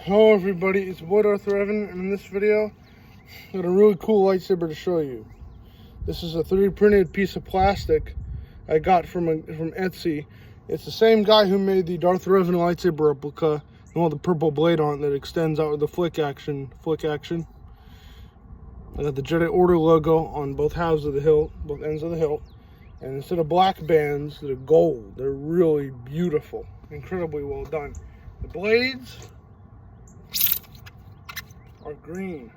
Hello everybody, it's boy Darth Revan, and in this video I got a really cool lightsaber to show you. This is a 3D printed piece of plastic I got from Etsy. It's the same guy who made the Darth Revan lightsaber replica, the one with the purple blade on it that extends out with the flick action. I got the Jedi Order logo on both halves of the hilt, both ends of the hilt, and instead of black bands, they're gold. They're really beautiful, incredibly well done. The blades are green.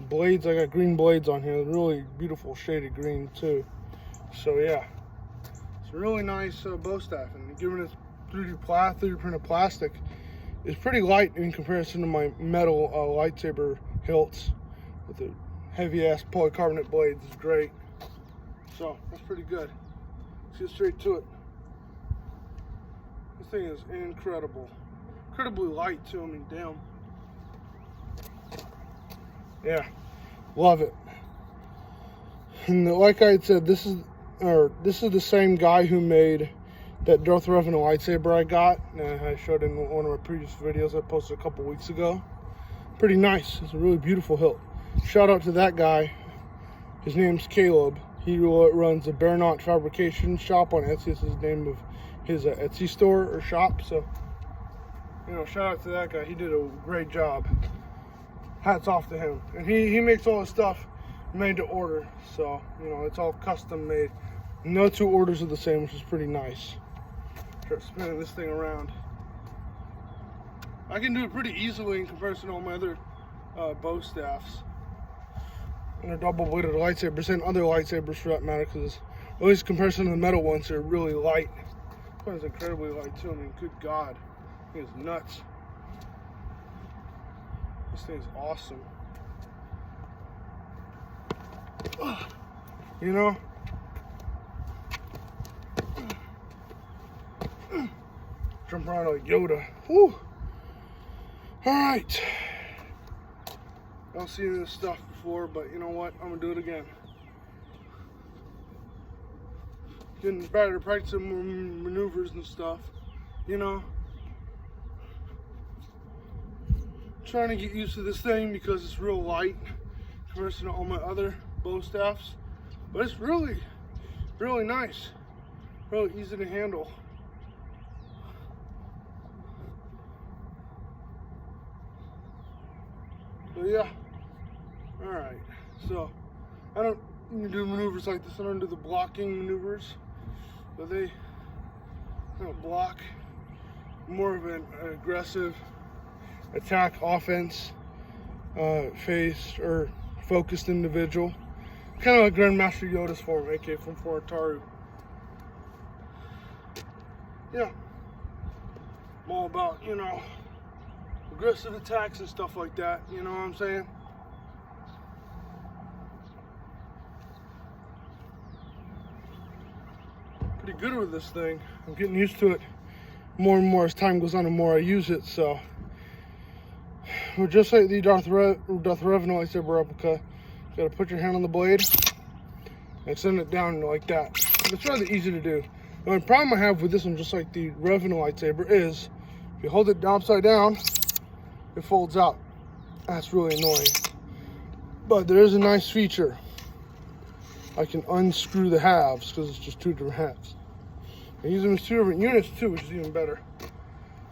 Blades, I got green blades on here, really beautiful shaded green too. So yeah, it's a really nice bow staff, and given its 3D printed plastic, it's pretty light in comparison to my metal lightsaber hilts with the heavy ass polycarbonate blades. It's great. So that's pretty good. Let's get straight to it. This thing is incredible, incredibly light too. I mean, damn. Yeah, love it. And like I had said, this is the same guy who made that Darth Revan lightsaber I got. I showed in one of my previous videos I posted a couple weeks ago. Pretty nice. It's a really beautiful hilt. Shout out to that guy. His name's Caleb. He runs a Baronaut Fabrication Shop on Etsy. This is the name of his Etsy store or shop. So, you know, shout out to that guy. He did a great job. Hats off to him. And he makes all his stuff made to order, so you know, it's all custom made. No two orders are the same, which is pretty nice. Start spinning this thing around. I can do it pretty easily in comparison to all my other bow staffs and a double-bladed lightsabers and other lightsabers for that matter, because at least in comparison to the metal ones, they're really light. This one's incredibly light too. I mean, good God, it's nuts. This thing's awesome. You know? Jump around like Yoda. Whew. Alright. I've seen this stuff before, but you know what? I'm gonna do it again. Getting better to practice some maneuvers and stuff. You know? Trying to get used to this thing because it's real light in comparison to all my other bow staffs, but it's really nice, really easy to handle. So yeah, all right, so I don't do maneuvers like this. I don't do the blocking maneuvers, but they don't block. More of an aggressive attack, offense, phased or focused individual. Kind of like Grandmaster Yoda's form, aka from Taru. Yeah. I'm all about, you know, aggressive attacks and stuff like that, you know what I'm saying? Pretty good with this thing. I'm getting used to it more and more as time goes on and more I use it, so. Well, just like the Darth Revan lightsaber replica, you gotta put your hand on the blade and send it down like that. It's rather easy to do. The only problem I have with this one, just like the Revan lightsaber, is if you hold it upside down, it folds out. That's really annoying. But there is a nice feature. I can unscrew the halves because it's just two different halves. I use them as two different units too, which is even better.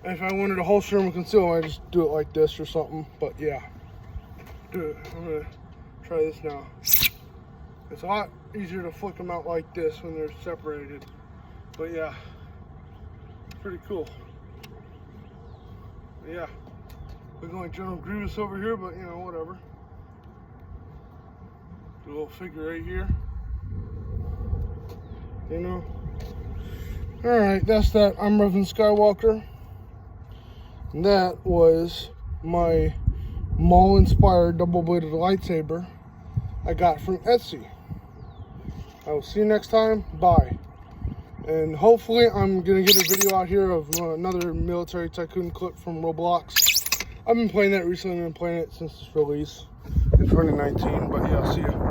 And if I wanted to holster them and conceal them, I just do it like this or something. But yeah, do it. I'm gonna try this now. It's a lot easier to flick them out like this when they're separated. But yeah, it's pretty cool. But yeah, looking like General Grievous over here, but you know, whatever. Do a little figure right here. You know. All right, that's that. I'm Revan Skywalker. And that was my Maul inspired double-bladed lightsaber I got from Etsy. I will see you next time. Bye. And hopefully I'm going to get a video out here of another military tycoon clip from Roblox. I've been playing that recently. I've been playing it since its release in 2019. But yeah, I'll see you.